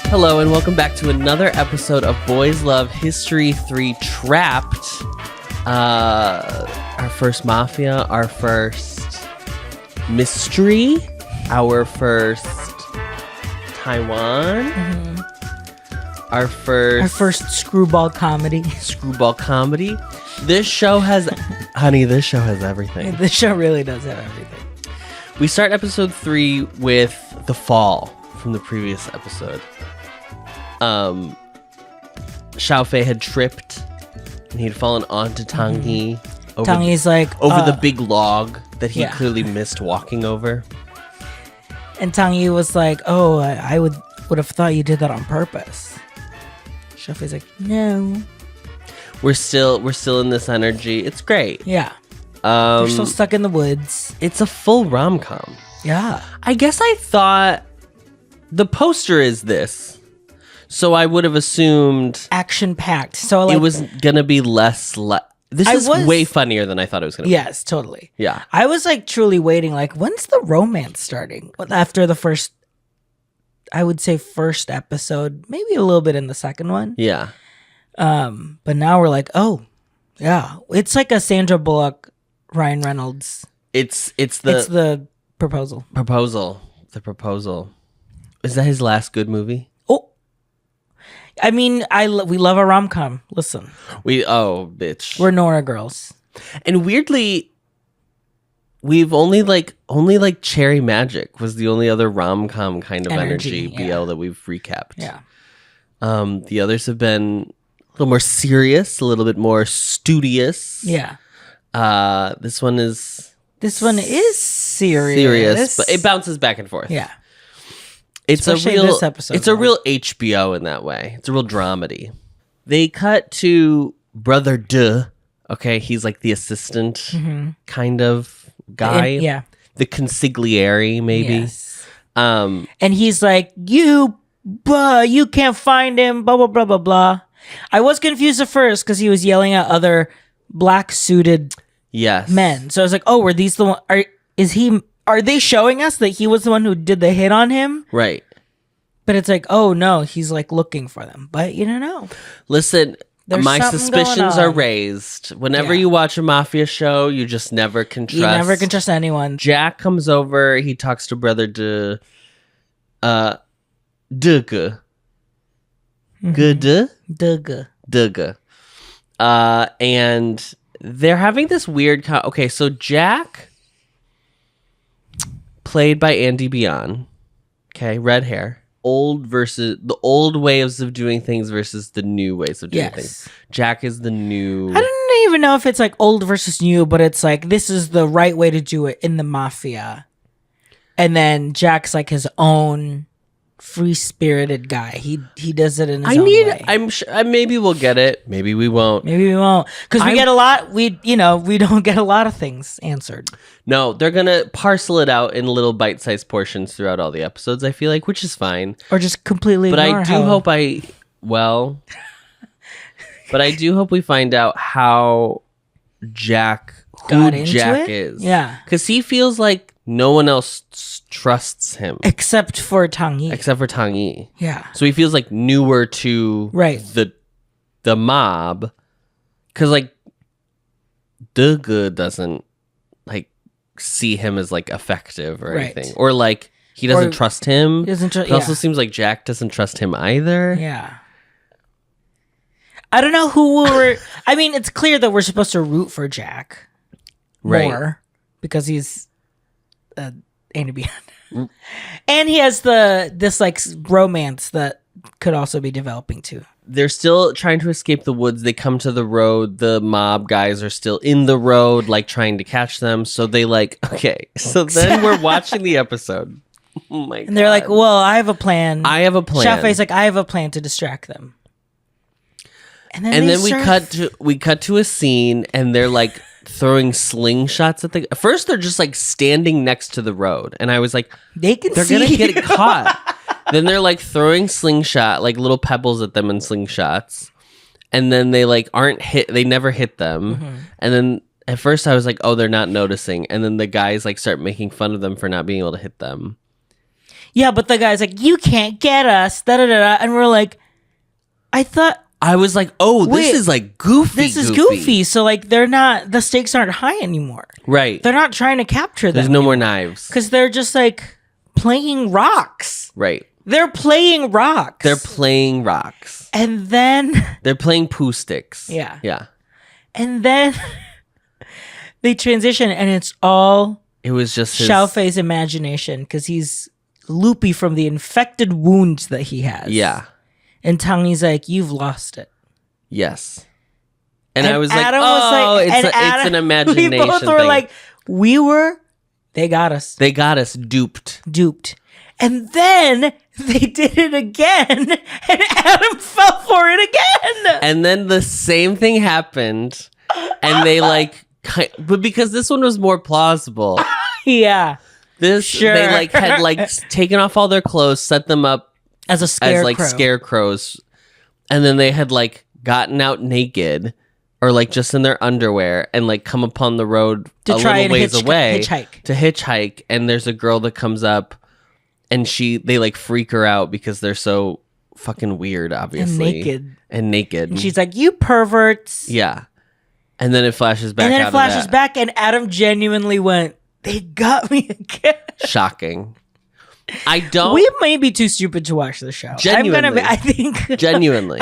Hello and welcome back to another episode of Boys Love History 3 Trapped. Our first mafia, our first mystery, our first Taiwan, our first screwball comedy. This show has, honey, this show has everything. This show really does have everything. We start episode 3 with the fall from the previous episode. Xiaofei had tripped and he'd fallen onto Tangyi. Tangyi's like over the big log that he clearly missed walking over. And Tangyi was like, "Oh, I would have thought you did that on purpose." Xiaofei's like, "No, we're still in this energy. It's great. Yeah, they're still stuck in the woods. It's a full rom-com. Yeah, I guess I thought the poster is this." So I would have assumed action-packed. So like, it was gonna be less. This is way funnier than I thought it was gonna be. Yes, totally. Yeah, I was like truly waiting. Like, when's the romance starting? After the first, I would say first episode, maybe a little bit in the second one. Yeah. But now we're like, oh, yeah, it's like a Sandra Bullock, Ryan Reynolds. It's the proposal. The proposal. Is that his last good movie? I mean, we love a rom-com. Listen. Bitch. We're Nora girls. And weirdly, we've only Cherry Magic was the only other rom-com kind of energy BL that we've recapped. Yeah. The others have been a little more serious, a little bit more studious. Yeah. This one is serious. But it bounces back and forth. Yeah. Especially this episode. It's a real HBO in that way. It's a real dramedy. They cut to Brother De. Okay, he's like the assistant kind of guy. The consigliere, maybe. Yes. And he's like, you can't find him, blah, blah, blah, blah, blah. I was confused at first because he was yelling at other black suited men. So I was like, oh, were these the one? Are they showing us that he was the one who did the hit on him? Right. But it's like, oh no, he's like looking for them. But you don't know. Listen, my suspicions are raised. Whenever you watch a mafia show, you just never can trust. You never can trust anyone. Jack comes over. He talks to Brother De. Duge. Duge. And they're having this weird... Okay, so Jack... played by Andy Bian. Okay, red hair. The old ways of doing things versus the new ways of doing things. Jack is the new... I don't even know if it's like old versus new, but it's like this is the right way to do it in the mafia. And then Jack's like his own free-spirited guy. He does it in his own way. I'm sure, maybe we'll get it. Maybe we won't. Because we get a lot. We don't get a lot of things answered. No, they're gonna parcel it out in little bite-sized portions throughout all the episodes. I feel like, which is fine. Or just completely. But I do hope but I do hope we find out how Jack is. Yeah, because he feels like no one else trusts him except for Tangyi. Yeah. So he feels like newer to the mob, because like Duge doesn't like see him as like effective or anything, or like he doesn't trust him. It also seems like Jack doesn't trust him either. Yeah. I don't know who we're. I mean, it's clear that we're supposed to root for Jack more because he's Andy Bian, and he has this like romance that could also be developing too. They're still trying to escape the woods. They come to the road. The mob guys are still in the road, like trying to catch them. So they so then we're watching the episode. Oh my God. And they're like, well, I have a plan. Xiaofei's like, I have a plan to distract them. And then we cut to a scene, and they're like throwing slingshots at the... First, they're just like standing next to the road, and I was like, they're gonna get caught. Then they're like throwing slingshot, like little pebbles at them in slingshots, and then they like aren't hit. They never hit them, and then at first I was like, oh, they're not noticing, and then the guys like start making fun of them for not being able to hit them. Yeah, but the guy's like, you can't get us. Da da da. And we're like, I was like, oh, this is like goofy. This is goofy. So like the stakes aren't high anymore. Right. They're not trying to capture them. There's no more knives. Because they're just like playing rocks. Right. They're playing rocks. And then they're playing poo sticks. Yeah. Yeah. And then they transition and it was just Xiaofei's imagination because he's loopy from the infected wounds that he has. Yeah. And Tangi's like, you've lost it. Yes. And I was Adam like, it's an imagination thing. We both were like, they got us. They got us duped. And then they did it again, and Adam fell for it again. And then the same thing happened, and they but because this one was more plausible. Yeah. They had taken off all their clothes, set them up as scarecrows, and then they had gotten out naked or just in their underwear and come upon the road a little ways away to hitchhike, and there's a girl that comes up and they freak her out because they're so fucking weird, obviously, and naked and she's like, you perverts. Yeah. And then it flashes back and Adam genuinely went, they got me again. Shocking. We may be too stupid to watch the show. Genuinely. I think. Genuinely.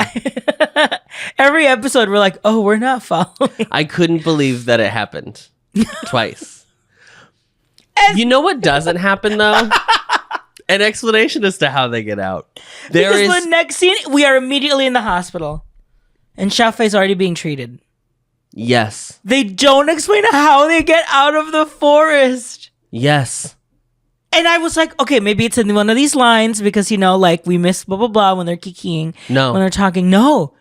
Every episode, we're like, oh, we're not following. I couldn't believe that it happened twice. You know what doesn't happen, though? An explanation as to how they get out. The next scene, we are immediately in the hospital. And Xiaofei's already being treated. Yes. They don't explain how they get out of the forest. Yes. And I was like, okay, maybe it's in one of these lines because, we miss blah, blah, blah when they're kikiing. No. When they're talking. No.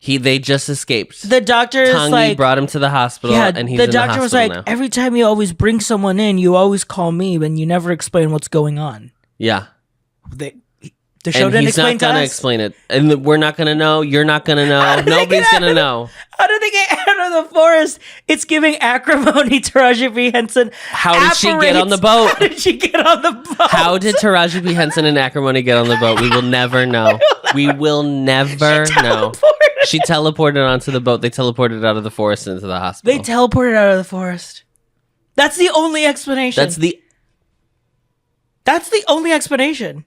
They just escaped. The doctor is brought him to the hospital and he's in the hospital now. The doctor was like, every time you always bring someone in, you always call me and you never explain what's going on. Yeah. The show didn't explain to us. He's not going to explain it. And we're not going to know. You're not going to know. Nobody's going to know. How did they get out of the forest? It's giving acrimony to Taraji P. Henson. How did she get on the boat? How did she get on the boat? How did Taraji P. Henson and acrimony get on the boat? We will never know. We will never know. She teleported onto the boat. They teleported out of the forest into the hospital. They teleported out of the forest. That's the only explanation. That's the only explanation.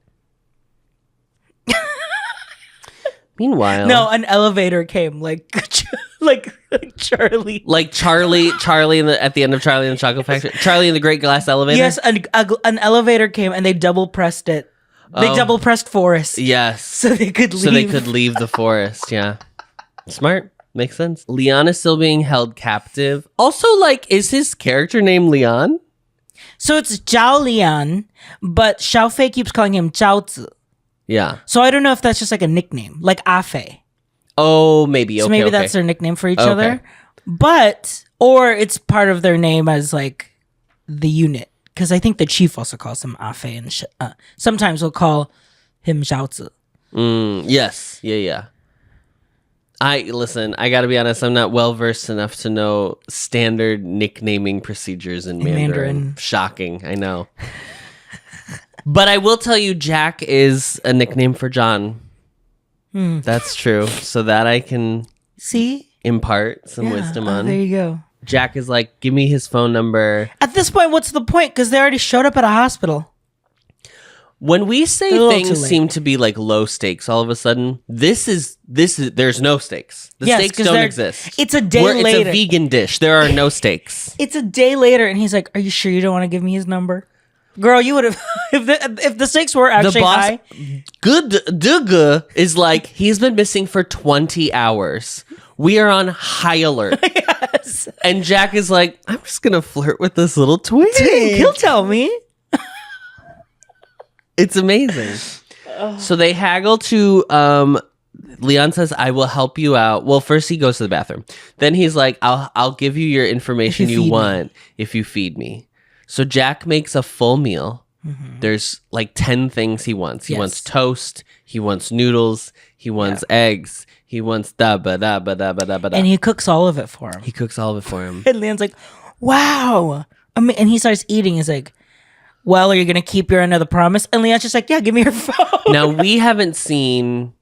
Meanwhile, no, an elevator came like Charlie, Charlie at the end of Charlie and the Chocolate Factory, Charlie in the Great Glass Elevator. Yes, an elevator came and they double pressed it. They double pressed forest. Yes, so they could leave the forest. Yeah, smart, makes sense. Leon is still being held captive. Also, is his character name Leon? So it's Zhao Lian, but Xiaofei keeps calling him Zhao Zi. Yeah. So I don't know if that's just a nickname, like Afei. Oh, maybe. Okay, so maybe that's their nickname for each other. Or it's part of their name as the unit. Because I think the chief also calls him Afei. And sometimes we'll call him Zhao Zi. Yes. Yeah. I got to be honest, I'm not well versed enough to know standard nicknaming procedures in Mandarin. Shocking, I know. But I will tell you, Jack is a nickname for John. That's true. So that I can impart some wisdom on. There you go. Jack is like, give me his phone number. At this point, what's the point? Because they already showed up at a hospital. When we say things seem to be low stakes, all of a sudden, this is there's no stakes. The stakes don't exist. It's a day later. It's a vegan dish. There are no stakes. It's a day later, and he's like, "Are you sure you don't want to give me his number?" Girl, you would have if the stakes were actually high. Good Duga is he's been missing for 20 hours. We are on high alert. Yes. And Jack is like, I'm just gonna flirt with this little twink. He'll tell me. It's amazing. So they haggle to Leon says, I will help you out. Well, first he goes to the bathroom. Then he's like, I'll give you your information you want if you feed me. So Jack makes a full meal. Mm-hmm. There's 10 things he wants. He wants toast. He wants noodles. He wants eggs. He wants da-ba-da-ba-da-ba-da-ba-da. And he cooks all of it for him. He cooks all of it for him. And Leon's like, wow. And he starts eating. He's like, well, are you going to keep your end of the promise? And Leon's just like, yeah, give me your phone. Now, we haven't seen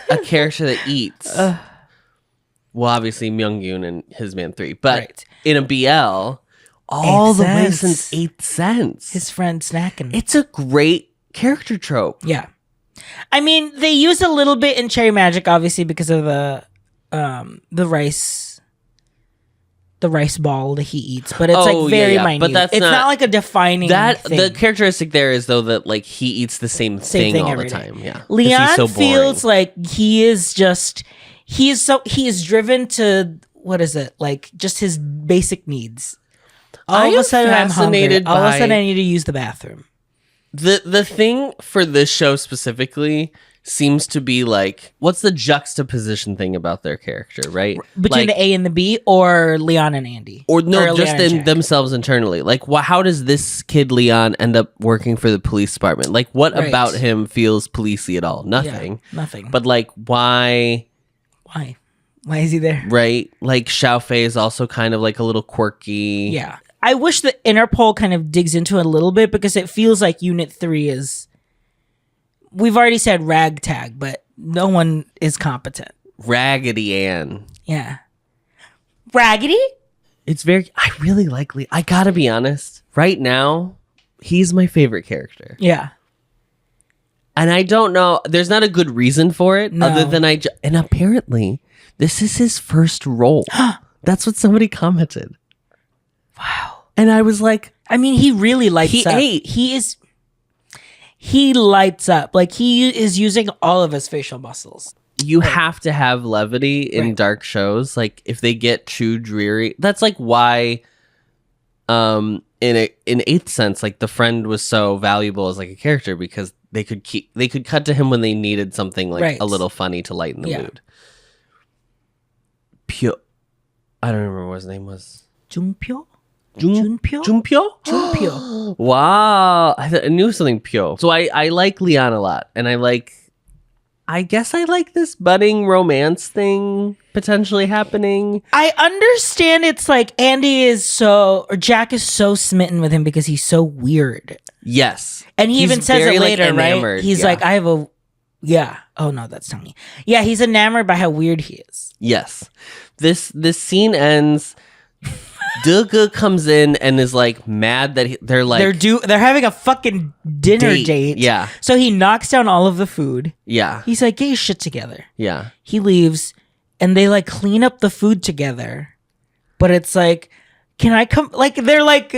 a character that eats. Well, obviously, Myung-yoon and His Man 3. But in a BL, all the way since 8th Sense. His friend snacking. It's a great character trope. Yeah. I mean, they use a little bit in Cherry Magic, obviously, because of the rice ball that he eats, but it's very minute. But it's not like a defining thing. The characteristic there is though that like he eats the same thing all the time. Yeah, Leon feels like he is driven to what is it like just his basic needs. All of a sudden I'm hungry. All of a sudden I need to use the bathroom. The thing for this show specifically seems to be like, what's the juxtaposition thing about their character, right? Between the A and the B, or Leon and Andy? Or just in themselves internally. Like, how does this kid Leon end up working for the police department? Like, what about him feels policey at all? Nothing. Yeah, nothing. But like, why? Why? Why is he there? Right? Like, Xiaofei is also kind of like a little quirky. Yeah. I wish the Interpol kind of digs into it a little bit, because it feels like Unit 3 is... We've already said Ragtag, but no one is competent. Raggedy Ann. Yeah. Raggedy? It's I really like Lee. I gotta be honest. Right now, he's my favorite character. Yeah. And I don't know. There's not a good reason for it other than and apparently, this is his first role. That's what somebody commented. Wow. And I was like... I mean, he really lights up. He lights up. Like, he is using all of his facial muscls. You have to have levity in dark shows. Like, if they get too dreary, that's like why in 8th Sense, like, the friend was so valuable as like a character, because they could cut to him when they needed something like a little funny to lighten the mood. Pyo, I don't remember what his name was. Junpyo? Junpyo? Wow. I knew something Pyo. So I like Leon a lot. And I guess I like this budding romance thing potentially happening. I understand it's like Jack is so smitten with him because he's so weird. Yes. And he even says it later, right? He's like, I have a... Yeah. Oh, no, that's Tony. Yeah, he's enamored by how weird he is. Yes. This scene ends... Duga comes in and is like mad that they're having a fucking dinner date. Yeah. So he knocks down all of the food. Yeah. He's like, get your shit together. Yeah. He leaves and they like clean up the food together. But it's like, can I come? Like, they're like,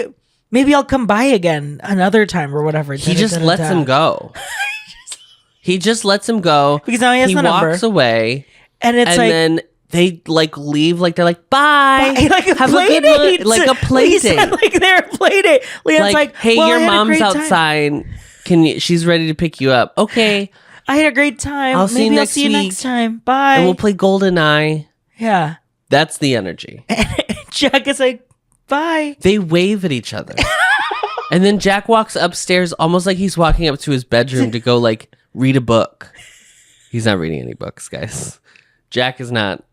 maybe I'll come by again another time or whatever. He just lets him go. He just lets him go. Because now he has the number. He walks away. And then they like leave, like they're like, bye. Like a have play a good date. Like a play date. Like they're a play date. Leon's like, hey, your mom's outside. She's ready to pick you up. Okay. I had a great time. I'll see you next time. Bye. And we'll play GoldenEye. Yeah. That's the energy. Jack is like, bye. They wave at each other. And then Jack walks upstairs almost like he's walking up to his bedroom to go like read a book. He's not reading any books, guys. Jack's not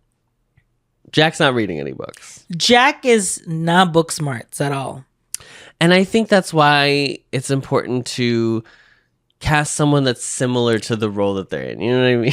reading any books. Jack is not book smarts at all. And I think that's why it's important to cast someone that's similar to the role that they're in. You know what I mean?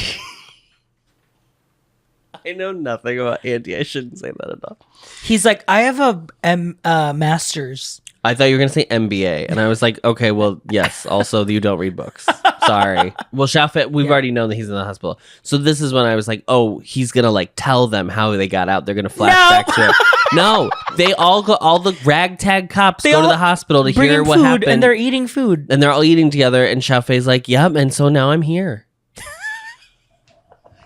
I know nothing about Andy. I shouldn't say that at all. He's like, I have a master's. I thought you were going to say MBA. And I was like, okay, well, yes. Also, you don't read books. Sorry. Well, Xiaofei, we've already known that he's in the hospital. So this is when I was like, oh, he's going to like tell them how they got out. They're going to flash back to it. No, they all the Ragtag cops go to the hospital to hear what happened. And they're eating food. And they're all eating together. And Xiaofei's like, yep. And so now I'm here.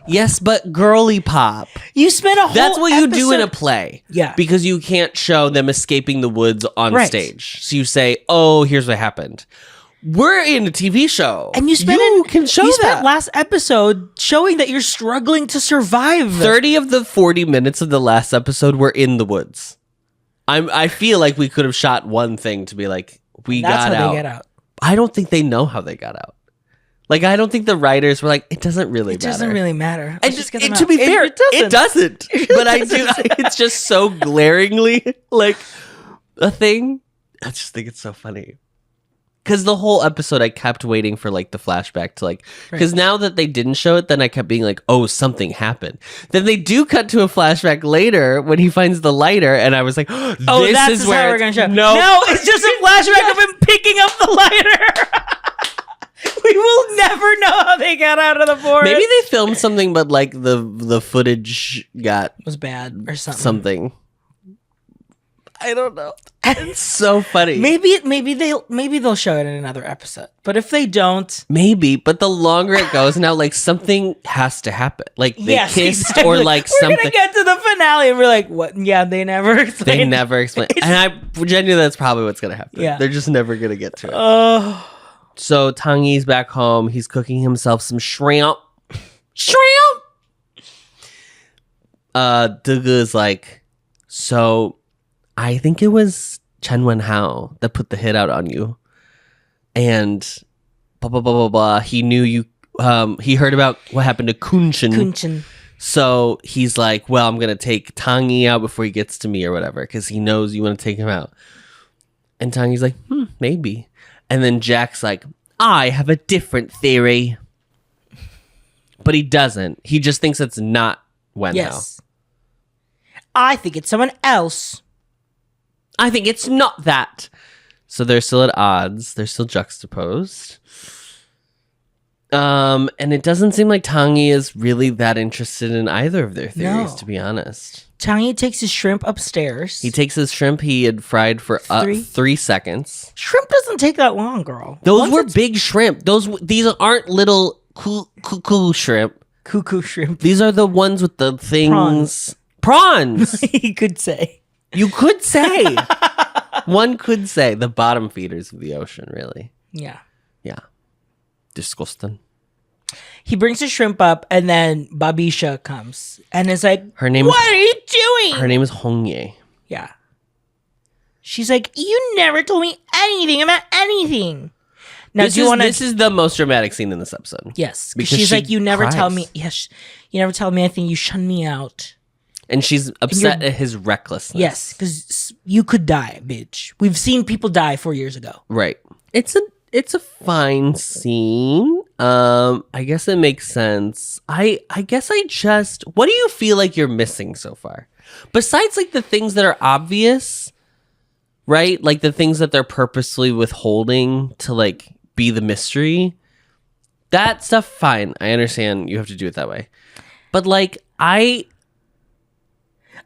Yes, but girly pop. You spent a whole That's what you do in a play. Yeah. Because you can't show them escaping the woods on stage. So you say, oh, here's what happened. We're in a TV show. And you spent last episode showing that you're struggling to survive. 30 of the 40 minutes of the last episode were in the woods. I feel like we could have shot one thing to be like, got out. That's how they get out. I don't think they know how they got out. Like, I don't think the writers were like, it doesn't really matter. It doesn't really matter. And to be fair, it doesn't. But I do. It's just so glaringly like a thing. I just think it's so funny. Because the whole episode, I kept waiting for, like, the flashback to, like... Because now that they didn't show it, then I kept being like, oh, something happened. Then they do cut to a flashback later when he finds the lighter, and I was like, oh, this is where we're going to show. No, it's just a flashback of him picking up the lighter. We will never know how they got out of the forest. Maybe they filmed something, but, like, the footage was bad or something. Something. I don't know. It's so funny. Maybe they'll show it in another episode. But if they don't, maybe. But the longer it goes now, like something has to happen. Like they kissed exactly. Or like we're something. We're gonna get to the finale and we're like, what? Yeah, they never explain. They never explain. And I genuinely, that's probably what's gonna happen. Yeah, they're just never gonna get to it. Oh. So Tangi's back home. He's cooking himself some shrimp. Shrimp. Dugu is like, so. I think it was Chen Wenhao that put the hit out on you. And blah, blah, blah, blah, blah. He knew you, he heard about what happened to Kunshin. So he's like, well, I'm going to take Tangi out before he gets to me or whatever, because he knows you want to take him out. And Tangi's like, maybe. And then Jack's like, I have a different theory. But he doesn't. He just thinks it's not Wenhao. Yes. I think it's someone else. I think it's not that. So they're still at odds. They're still juxtaposed. And it doesn't seem like Tangi is really that interested in either of their theories, to be honest. Tangi takes his shrimp upstairs. He takes his shrimp he had fried for 3 seconds. Shrimp doesn't take that long, girl. Those were big shrimp. These aren't little cuckoo shrimp. Cuckoo shrimp. These are the ones with the things. Prawns. He could say. You could say. One could say the bottom feeders of the ocean, really. Yeah. Yeah. Disgusting. He brings the shrimp up, and then Babisha comes and is like, what are you doing? Her name is Hongye. Yeah. She's like, you never told me anything about anything. Now, this is the most dramatic scene in this episode. Yes. Because she's like, you never tell me. Yes. You never tell me anything. You shun me out. And she's upset at his recklessness. Yes, because you could die, bitch. We've seen people die 4 years ago. Right. It's a fine scene. I guess it makes sense. I guess what do you feel like you're missing so far? Besides like the things that are obvious, right? Like the things that they're purposely withholding to like be the mystery. That stuff, fine. I understand you have to do it that way. But like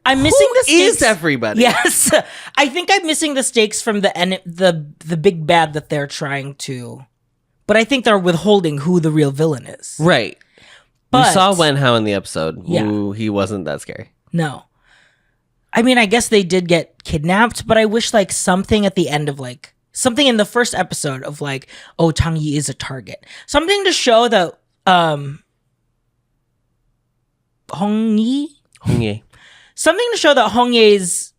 I'm missing the stakes. Is everybody? Yes, I think I'm missing the stakes from the big bad that they're trying to, but I think they're withholding who the real villain is. Right. But, we saw Wenhao in the episode. Yeah. Ooh, he wasn't that scary. No. I mean, I guess they did get kidnapped, but I wish like something at the end of like something in the first episode of like, oh, Tangi is a target. Something to show that Hongye. Something to show that Hongye's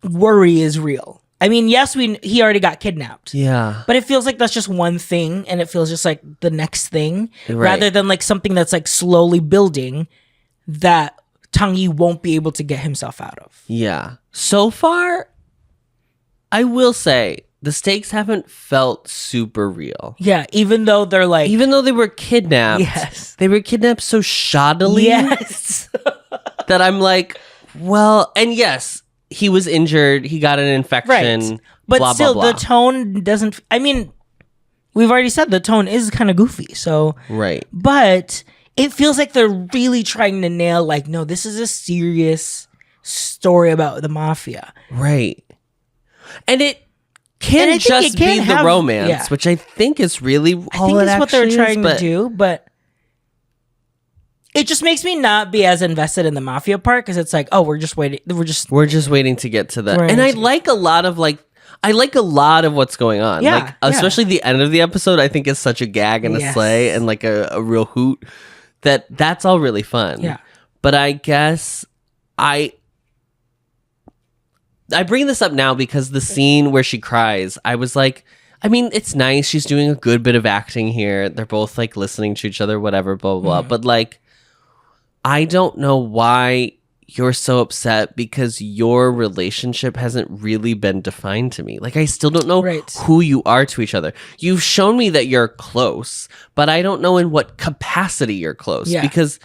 worry is real. I mean, yes, he already got kidnapped. Yeah. But it feels like that's just one thing, and it feels just like the next thing, rather than like something that's like slowly building that Tangi won't be able to get himself out of. Yeah. So far, I will say, the stakes haven't felt super real. Yeah, even though they were kidnapped. Yes. They were kidnapped so shoddily. Yes. that I'm like, well, and yes, he was injured. He got an infection. Right. But blah, still, blah, blah. the tone doesn't... I mean, we've already said the tone is kind of goofy, so... Right. But it feels like they're really trying to nail, like, no, this is a serious story about the mafia. Right. And it can't just be the romance, which I think is really all I think is what they're trying to do, but... It just makes me not be as invested in the mafia part because it's like, oh, we're just waiting. We're just waiting to get to that. And I like a lot of what's going on. Yeah, like, especially the end of the episode, I think is such a gag and a sleigh and like a real hoot that's all really fun. Yeah. But I guess I bring this up now because the scene where she cries, I was like, I mean, it's nice. She's doing a good bit of acting here. They're both like listening to each other, whatever, blah, blah, blah. But like, I don't know why you're so upset because your relationship hasn't really been defined to me. Like, I still don't know who you are to each other. You've shown me that you're close, but I don't know in what capacity you're close because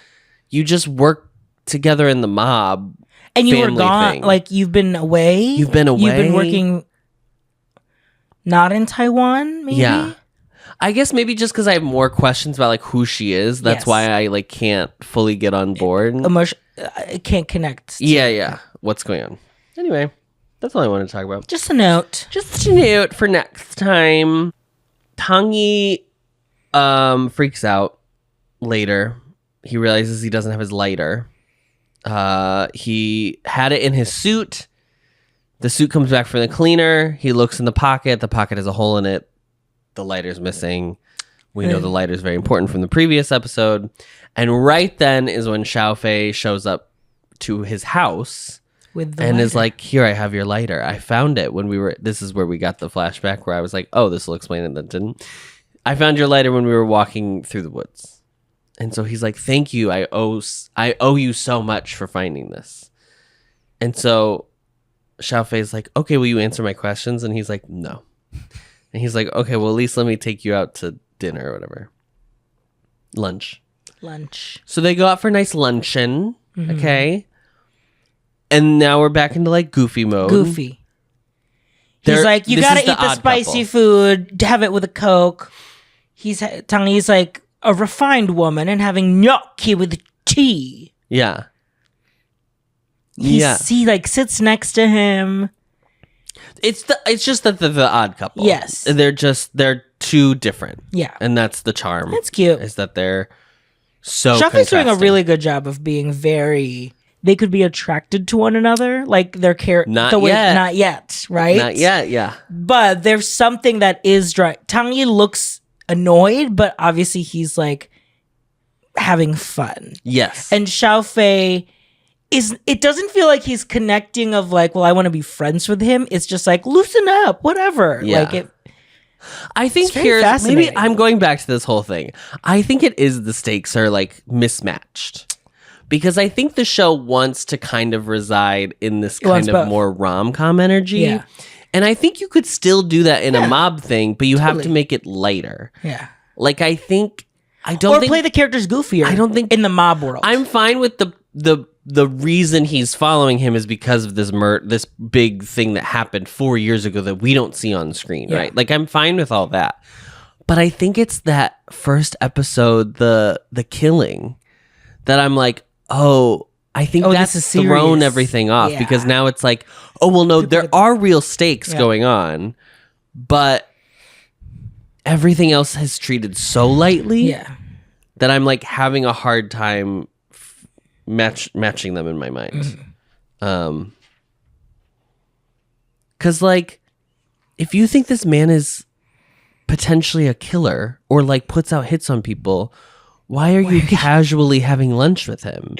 you just work together in the mob. And you were gone, thing. Like, you've been away. You've been working not in Taiwan, maybe? Yeah. I guess maybe just because I have more questions about, like, who she is. That's why I, like, can't fully get on board. I can't connect. Yeah. What's going on? Anyway, that's all I want to talk about. Just a note. Just a note for next time. Tangi freaks out later. He realizes he doesn't have his lighter. He had it in his suit. The suit comes back from the cleaner. He looks in the pocket. The pocket has a hole in it. The lighter's missing. We know the lighter's very important from the previous episode. And right then is when Xiaofei shows up to his house with the and lighter. Is like, here, I have your lighter. I found it when we were... This is where we got the flashback where I was like, oh, this will explain it. That didn't. I found your lighter when we were walking through the woods. And so he's like, thank you. I owe you so much for finding this. And so Xiaofei's like, okay, will you answer my questions? And he's like, no. And he's like, okay, well, at least let me take you out to dinner or whatever. Lunch. So they go out for a nice luncheon. Mm-hmm. Okay. And now we're back into, like, goofy mode. He's like, you gotta eat the spicy food, have it with a Coke. Tangi's like a refined woman and having gnocchi with tea. Yeah. He like sits next to him. It's just that they're the odd couple. Yes. They're too different. Yeah. And that's the charm. That's cute. Is that they're so Xiaofei's doing a really good job of being very... They could be attracted to one another. Like, their character... Not yet, right? Not yet, yeah. But there's something that is... Tangi looks annoyed, but obviously he's, like, having fun. Yes. And Xiaofei... It doesn't feel like he's connecting of like, well, I want to be friends with him. It's just like, loosen up, whatever. Yeah. Like I think maybe I'm going back to this whole thing. I think it is the stakes are like mismatched because I think the show wants to kind of reside in this kind of more rom-com energy. Yeah. And I think you could still do that in a mob thing, but you have to make it lighter. Yeah. Like I think play the characters goofier. I don't think in the mob world. I'm fine with the reason he's following him is because of this big thing that happened 4 years ago that we don't see on screen, right? Like, I'm fine with all that. But I think it's that first episode, the killing, that I'm like, I think that's thrown everything off because now it's like, well, no, there are real stakes going on, but everything else has treated so lightly that I'm like having a hard time matching them in my mind. Because like if you think this man is potentially a killer or like puts out hits on people, why are you casually having lunch with him?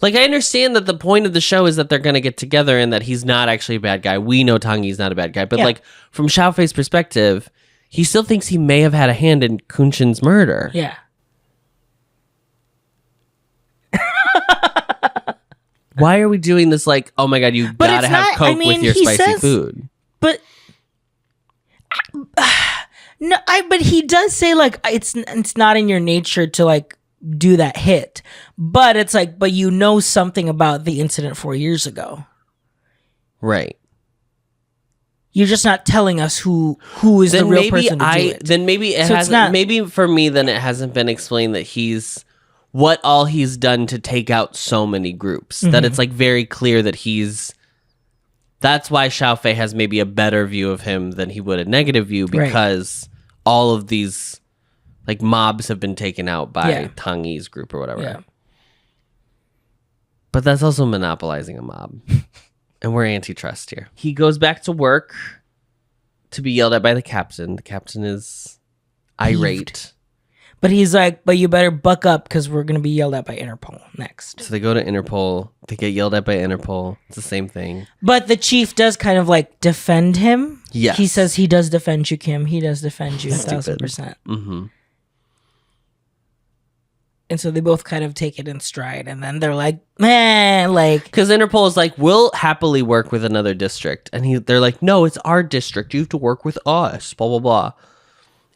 Like, I understand that the point of the show is that they're going to get together and that he's not actually a bad guy. We know Tangi's not a bad guy, but like from Xiaofei's perspective, he still thinks he may have had a hand in Kunshin's murder. Why are we doing this? Like, oh my god, you gotta have Coke with your spicy food. But no, but he does say like it's not in your nature to like do that hit. But it's like, but you know something about the incident 4 years ago, right? You're just not telling us who is the real person to do it. Then maybe it hasn't. Maybe for me, then it hasn't been explained that what all he's done to take out so many groups. That it's like very clear that that's why Xiaofei has maybe a better view of him than he would a negative view because all of these like mobs have been taken out by Tangi's group or whatever. But that's also monopolizing a mob. And we're antitrust here. He goes back to work to be yelled at by the captain. The captain is irate. But he's like, but you better buck up because we're going to be yelled at by Interpol next. So they go to Interpol. They get yelled at by Interpol. It's the same thing. But the chief does kind of like defend him. Yes. He says he does defend you, Kim. He does defend you 1,000%. And so they both kind of take it in stride. And then they're like, man, like... Because Interpol is like, we'll happily work with another district. And they're like, no, it's our district. You have to work with us, blah, blah, blah.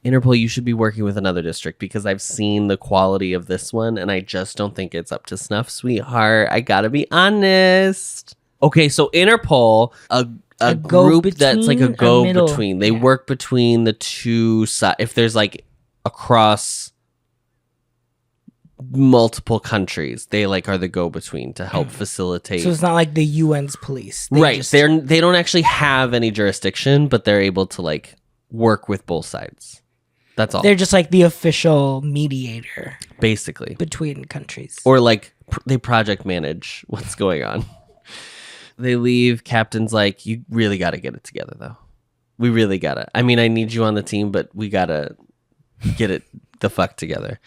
Interpol, you should be working with another district because I've seen the quality of this one and I just don't think it's up to snuff, sweetheart. I gotta be honest. Okay, so Interpol, a group that's like a go-between. They work between the two sides. If there's like across multiple countries, they like are the go-between to help facilitate. So it's not like the UN's police. They don't actually have any jurisdiction, but they're able to like work with both sides. That's all. They're just like the official mediator, basically, between countries. Or like they project manage what's going on. They leave. Captain's like, you really got to get it together, though. We really got to. I mean, I need you on the team, but we got to get it the fuck together.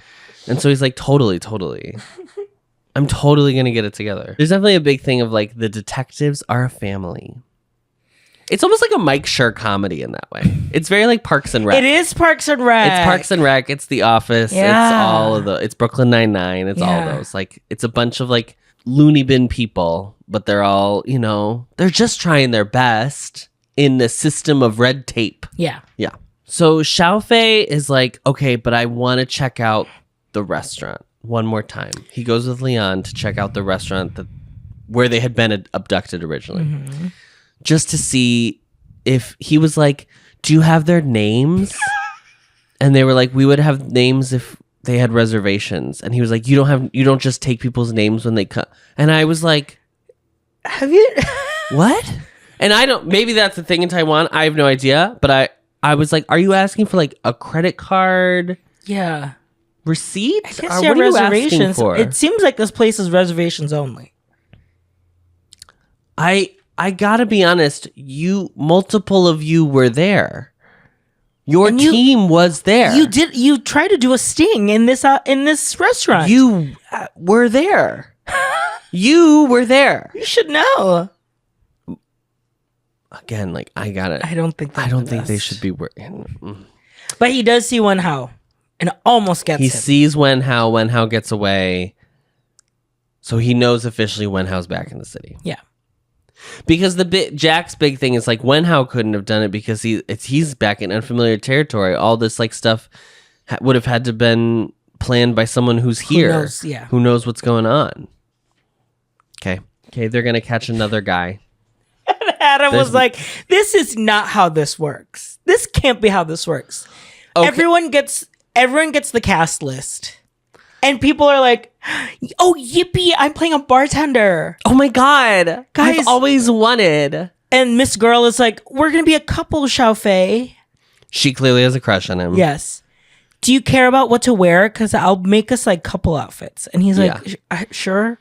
And so he's like, totally. I'm totally going to get it together. There's definitely a big thing of like the detectives are a family. It's almost like a Mike Schur comedy in that way. It's very like Parks and Rec. It is Parks and Rec. It's Parks and Rec. It's The Office. Yeah. It's all of it's Brooklyn Nine-Nine. It's all those. Like, it's a bunch of like loony bin people, but they're all, you know, they're just trying their best in the system of red tape. Yeah. Yeah. So Xiaofei is like, okay, but I want to check out the restaurant one more time. He goes with Leon to check out the restaurant where they had been abducted originally. Mm-hmm. Just to see if he was like, do you have their names? And they were like, we would have names if they had reservations. And he was like, you don't just take people's names when they come. And I was like, have you? What? And maybe that's the thing in Taiwan. I have no idea. But I was like, are you asking for like a credit card? Yeah. Receipt? I guess you have reservations. It seems like this place is reservations only. I gotta be honest, multiple of you were there. Your team was there. You tried to do a sting in this restaurant. You were there. You were there. You should know. Again, like I don't think they should be working. But he does see Wen Hao and almost gets him. He sees Wen Hao. Wen Hao gets away. So he knows officially Wen Hao's back in the city. Yeah. Because Jack's big thing is like Wen Hao couldn't have done it because he's back in unfamiliar territory. All this like stuff would have had to been planned by someone who's here, who knows what's going on. Okay, they're gonna catch another guy. And Adam was like, "This is not how this works. This can't be how this works." Okay. Everyone gets the cast list. And people are like, oh, yippee, I'm playing a bartender. Oh my God. Guys, I've always wanted. And Miss Girl is like, we're going to be a couple, Xiaofei. She clearly has a crush on him. Yes. Do you care about what to wear? Because I'll make us like couple outfits. And he's like, sure.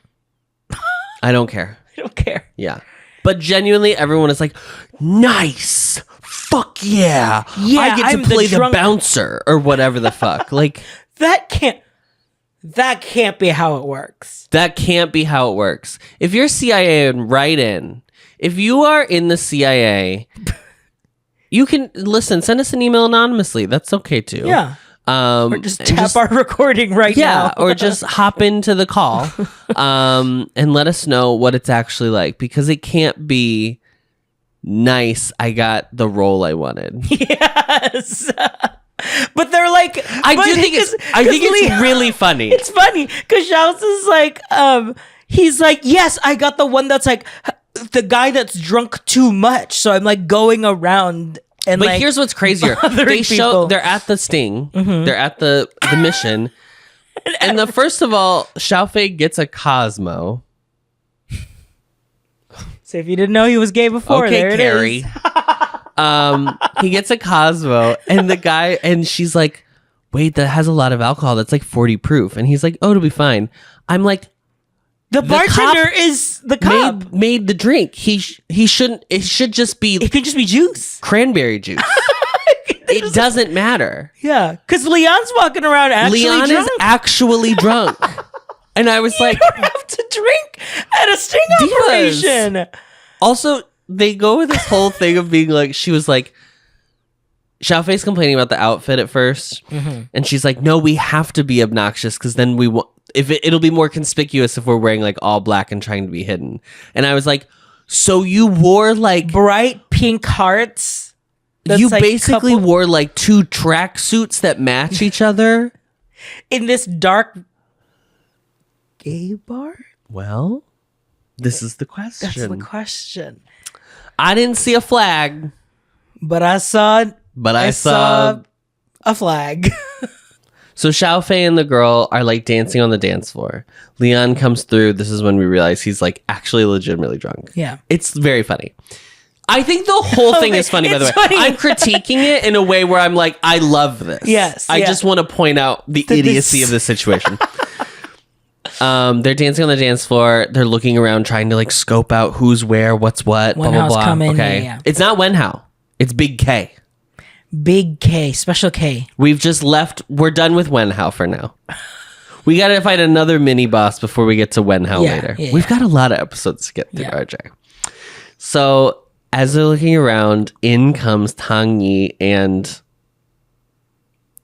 I don't care. I don't care. Yeah. But genuinely, everyone is like, nice. Fuck yeah. I get to play the bouncer or whatever the fuck. Like, That can't be how it works. That can't be how it works. If you're CIA and write in, if you are in the CIA, you can send us an email anonymously. That's okay too. Yeah. Or just tap our recording now. Yeah, or just hop into the call and let us know what it's actually like. Because it can't be nice, I got the role I wanted. Yes. But they're like, I think it's really funny. It's funny because Xiao's is like, he's like, yes, I got the one that's like the guy that's drunk too much. So I'm like going around and but here's what's crazier. They're at the sting. Mm-hmm. They're at the mission. And first of all, Xiaofei gets a Cosmo. So if you didn't know he was gay before, okay, there Carrie. It is. He gets a Cosmo and she's like, wait, that has a lot of alcohol. That's like 40 proof. And he's like, oh, it'll be fine. I'm like, the bartender is the cop. Made the drink. He shouldn't, it should just be. It could just be juice. Cranberry juice. It doesn't matter. Yeah. Because Leon's walking around Leon drunk. is actually drunk. And I was like, you don't have to drink at a sting operation. Also, they go with this whole thing of being like, she was like, Xiaofei's complaining about the outfit at first. Mm-hmm. And she's like, no, we have to be obnoxious because then it'll be more conspicuous if we're wearing like all black and trying to be hidden. And I was like, so you wore like bright pink hearts? You like basically wore like 2 track suits that match each other in this dark gay bar? Well, this is the question. That's the question. I didn't see a flag, but I saw a flag. So Xiaofei and the girl are like dancing on the dance floor. Leon comes through. This is when we realize he's like actually legitimately drunk. Yeah. It's very funny. I think the whole thing is funny, by the way. Funny. I'm critiquing it in a way where I'm like, I love this. Yes. I just want to point out the idiocy of this situation. They're dancing on the dance floor. They're looking around trying to like scope out who's where, what's what, blah, blah, blah. Coming. Okay. Yeah. It's not Wenhao. It's Big K. Big K, special K. We've just left. We're done with Wenhao for now. We got to fight another mini boss before we get to Wenhao later. Yeah, We've got a lot of episodes to get through, RJ. So as they're looking around, in comes Tang Yi and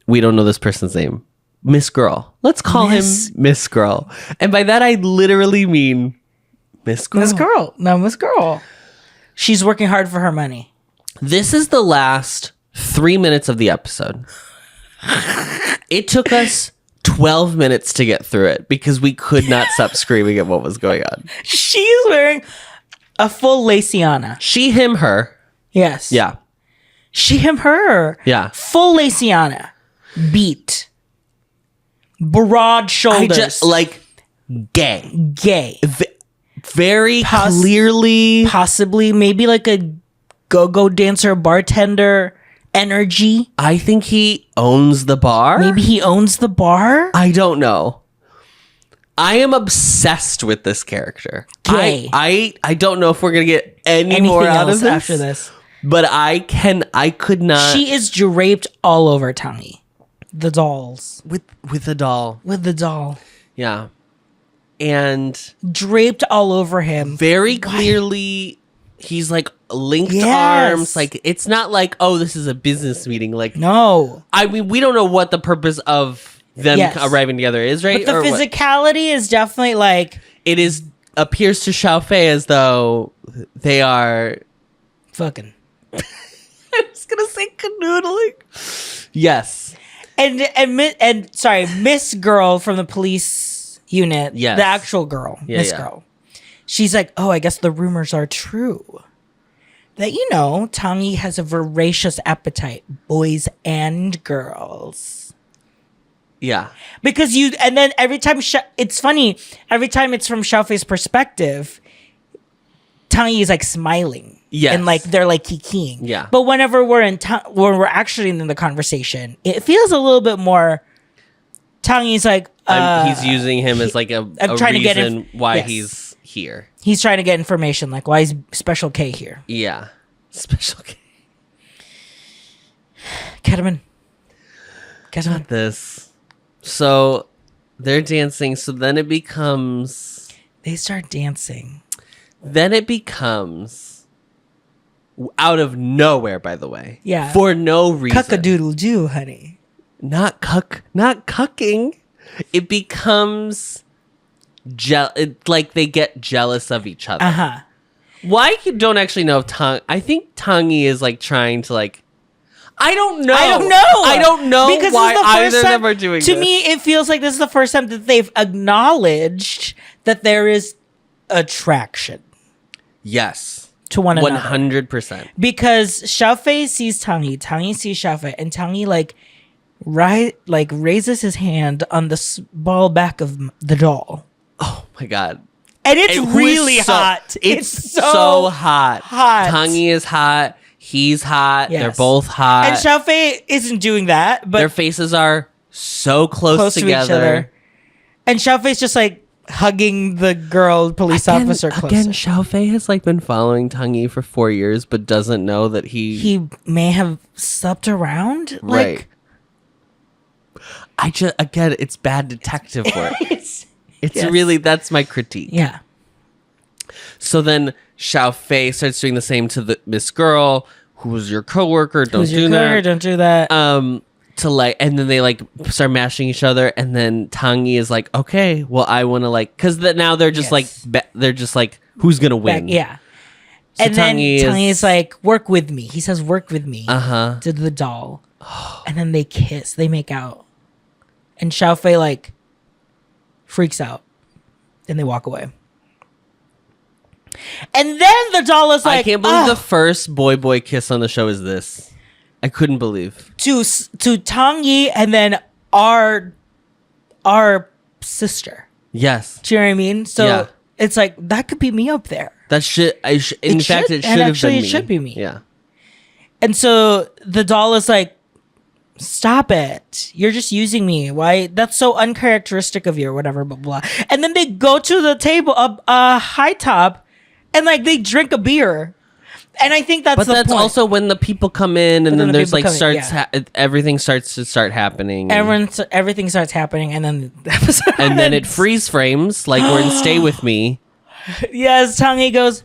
we don't know this person's name. Miss Girl. Let's call him Miss Girl. And by that, I literally mean Miss Girl. Miss Girl. No, Miss Girl. She's working hard for her money. This is the last 3 minutes of the episode. It took us 12 minutes to get through it because we could not stop screaming at what was going on. She's wearing a full Laciana. She, him, her. Yes. Yeah. She, him, her. Yeah. Full Laciana. Beat. Broad shoulders. I just, like, gay. Gay. Very clearly. Possibly, maybe like a go-go dancer, bartender energy. I think he owns the bar. Maybe he owns the bar? I don't know. I am obsessed with this character. Gay. I don't know if we're going to get anything more out of this after this. But I could not. She is draped all over Tangi. The dolls. With the doll. With the doll. Yeah. And draped all over him. Very clearly, he's like linked arms. Like, it's not like, oh, this is a business meeting. Like, no. I mean, we don't know what the purpose of them arriving together is, right? But the physicality is definitely like, it appears to Xiaofei as though they are fucking. I was gonna say canoodling. Yes. And sorry, Miss Girl from the police unit. Yes. The actual girl. Miss Girl. She's like, oh, I guess the rumors are true. That, Tangi has a voracious appetite, boys and girls. Yeah. Because and then every time, it's funny, every time it's from Xiaofei's perspective, Tangi is like smiling. Yes. And like, they're like kikiing. Yeah. But whenever when we're actually in the conversation, it feels a little bit more, Tangi's like, he's using him as like a reason why he's here. He's trying to get information, like why is Special K here? Yeah. Special K. Ketamine. Not this. So they're dancing. So then it becomes. They start dancing. Then it becomes. Out of nowhere, by the way. Yeah. For no reason. Cuck-a-doodle-doo, honey. Not cucking. It becomes like they get jealous of each other. Uh-huh. Why you don't actually know if I think Tangi is like trying to like I don't know because why either of them are doing this. To me, it feels like this is the first time that they've acknowledged that there is attraction. Yes. To one another. 100%. Because Xiaofei sees Tangi sees Xiaofei, and Tangi raises his hand on the small back of the doll. Oh my god. And it's really hot. It's so hot. Tangi is hot. He's hot. Yes. They're both hot. And Xiaofei isn't doing that, but their faces are so close together. To each other. And Xiaofei's just like hugging the girl police officer closer. Again, Xiaofei has like been following Tangi for 4 years, but doesn't know that he may have slept around. Right. It's bad detective work. It's really, that's my critique. Yeah. So then Xiaofei starts doing the same to the Miss Girl, who's your coworker. Don't do that. Don't do that. to like, and then they like start mashing each other, and then Tangi is like, okay, well, I want to like, because now they're just they're just like, who's gonna win? Yeah. So and then Tangi is like, work with me. He says, work with me to the doll. And then they kiss. They make out. And Xiaofei like freaks out. And they walk away. And then the doll is like, I can't believe the first boy kiss on the show is this. I couldn't believe. To Tangi and then our sister. Yes. Do you know what I mean? So it's like, that could be me up there. That should, in fact, it should have been me. It should be me. Yeah. And so the doll is like, stop it. You're just using me. Why? That's so uncharacteristic of you or whatever, blah, blah. And then they go to the table, high top, and like they drink a beer. And I think that's that's point. Also when the people come in and then there's like everything starts to happening. Everything starts happening and then the episode and then it freeze frames like we're in Stay With Me. Yes, Tangi goes.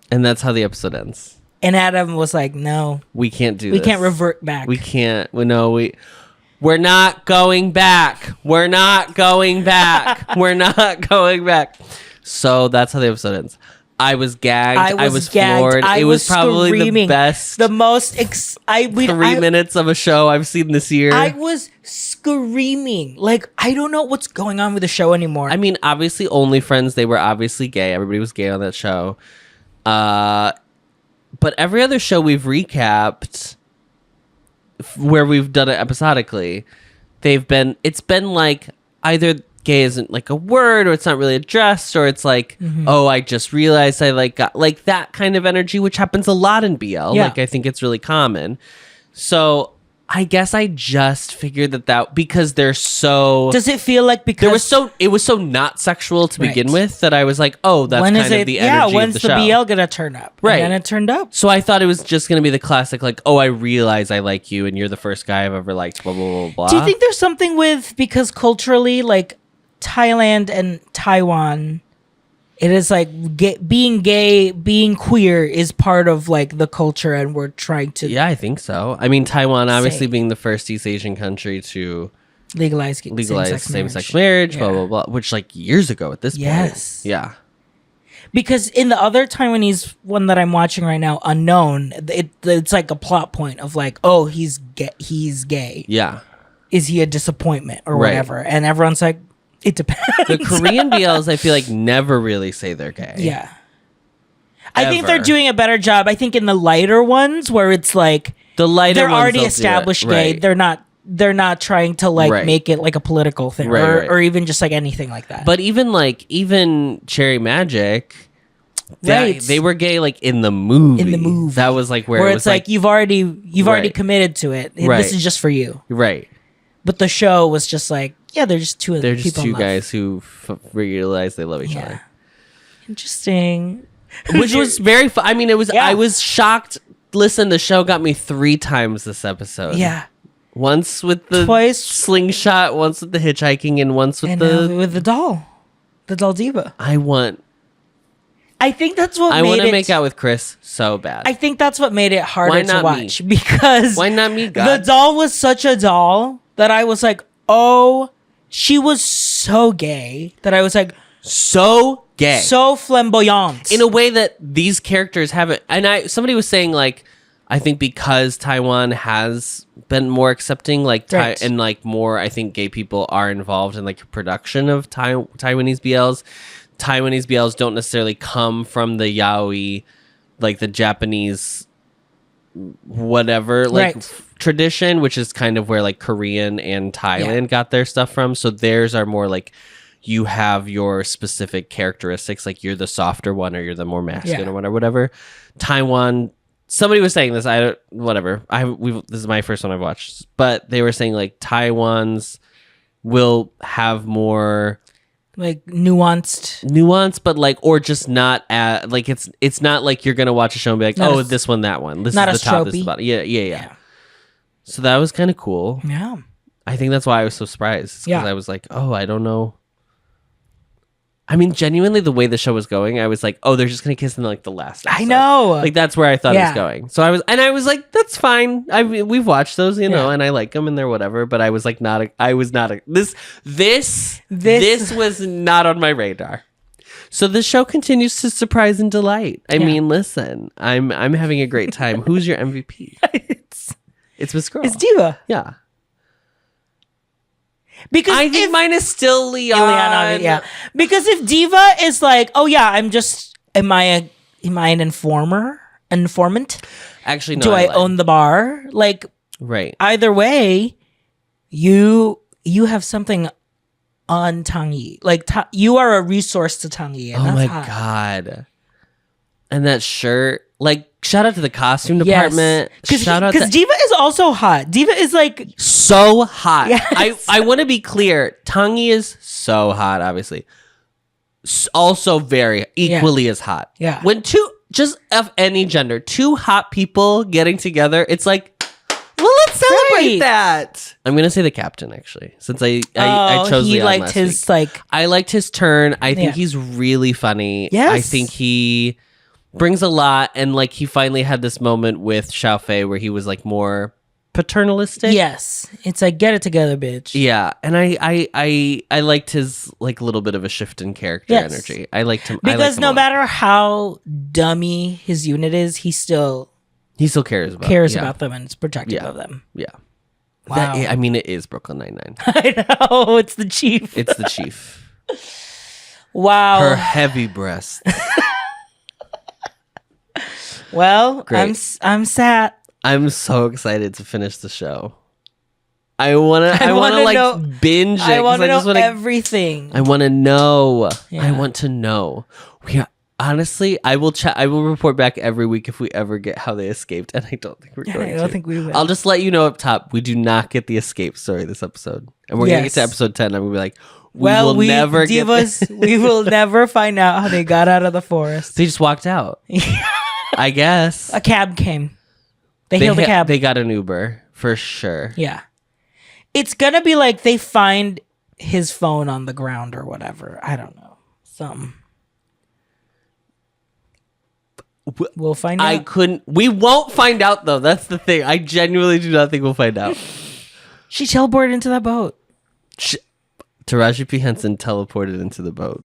And that's how the episode ends. And Adam was like, no. We can't do this. We can't revert back. We can't. We're not going back. We're not going back. We're not going back. So that's how the episode ends. I was gagged. I was floored. It was probably screaming. The best. The most 3 minutes of a show I've seen this year. I was screaming. Like, I don't know what's going on with the show anymore. I mean, obviously, Only Friends, they were obviously gay. Everybody was gay on that show. But every other show we've recapped where we've done it episodically, it's been like either gay isn't like a word or it's not really addressed or it's like, oh, I just realized I like got like that kind of energy, which happens a lot in BL. Yeah. Like I think it's really common. So I guess I just figured that because they're so. Does it feel like because it was so not sexual to begin with that I was like, oh, that's kind of the energy when's of the show. BL gonna turn up? Right, and then it turned up. So I thought it was just gonna be the classic, like, oh, I realize I like you, and you're the first guy I've ever liked. Blah blah blah blah. Do you think there's something with because culturally, like Thailand and Taiwan? It is like being gay, being queer is part of like the culture, and we're trying to. Yeah, I think so. I mean, Taiwan obviously being the first East Asian country to legalize same-sex marriage, blah blah blah, which like years ago at this point. Yes. Yeah. Because in the other Taiwanese one that I'm watching right now, Unknown, it's like a plot point of like, oh, he's gay. Yeah. Is he a disappointment or whatever? And everyone's like. It depends. The Korean BLs, I feel like, never really say they're gay. Yeah. I think they're doing a better job. I think in the lighter ones where it's like they're already established gay. Right. They're not trying to like make it like a political thing or even just like anything like that. But even Cherry Magic, they were gay like in the movie. In the movie. That was like where it was like you've already committed to it. This is just for you. Right. But the show was just like, yeah, they're just two guys who realize they love each other. Interesting. Which was very fun. I mean, it was. Yeah. I was shocked. Listen, the show got me 3 times this episode. Yeah. Once with the slingshot, once with the hitchhiking, and once with the doll diva. I think that's what I want to make out with Chris so bad. I think that's what made it harder to watch because why not me? God? The doll was such a doll that I was like, oh. She was so gay that I was like, so gay, so flamboyant in a way that these characters haven't. And somebody was saying like, I think because Taiwan has been more accepting, like and like more, I think gay people are involved in like production of Taiwanese BLs. Taiwanese BLs don't necessarily come from the yaoi, like the Japanese, whatever, like. Tradition, which is kind of where like Korean and Thailand got their stuff from. So theirs are more like you have your specific characteristics, like you're the softer one or you're the more masculine one or whatever. Taiwan, somebody was saying this, this is my first one I've watched, but they were saying like Taiwan's will have more like nuanced, but like, or just not like it's not like you're gonna watch a show and be like, this one, that one, this is the top, this is the bottom. Yeah. So that was kind of cool. Yeah. I think that's why I was so surprised. Because I was like, oh, I don't know. I mean, genuinely, the way the show was going, I was like, "Oh, they're just gonna kiss in like the last episode." I know, like that's where I thought it was going. So I was like, "That's fine." We've watched those, you know, and I like them, and they're whatever. But I was like, this was not on my radar. So the show continues to surprise and delight. I mean, listen, I'm having a great time. Who's your MVP? It's Miss Girl. It's Diva. Yeah. Because I think mine is still Leon. Yeah. Because if Diva is like, oh yeah, am I an informant? Actually, no. Do I own the bar? Like, right. Either way, you have something on Tangi. Like, you are a resource to Tangi. And oh that's my hot. God. And that shirt, like, shout out to the costume department. Because Diva is also hot. Diva is like so hot. Yes. I want to be clear. Tangi is so hot, obviously. Also very equally as hot. Yeah. When just of any gender, two hot people getting together, it's like, well, let's celebrate that. I'm gonna say the captain, actually, since I chose Leon last week. I liked his turn. I think he's really funny. Yes. I think he brings a lot, and like he finally had this moment with Xiaofei where he was like more paternalistic. Yes, it's like, get it together, bitch. Yeah, and I liked his like little bit of a shift in character energy. I liked him because no matter how dummy his unit is, he still cares about them and is protective of them. Yeah. Wow. I mean, it is Brooklyn Nine-Nine. I know, it's the chief. It's the chief. Wow. Her heavy breasts. Well, great. I'm sad. I'm so excited to finish the show. I wanna like binge it. I want to know everything. I want to know. Yeah. I want to know. Honestly, I will report back every week if we ever get how they escaped, and I don't think we're going to. I don't think we will. I'll just let you know up top, we do not get the escape story this episode, and we're gonna get to episode 10. I'm gonna be like, we will never find out how they got out of the forest. They just walked out. I guess a cab came. They hailed a cab. They got an Uber for sure. Yeah, it's gonna be like they find his phone on the ground or whatever. I don't know. We'll find out. We won't find out though. That's the thing. I genuinely do not think we'll find out. She teleported into that boat. Taraji P. Henson teleported into the boat.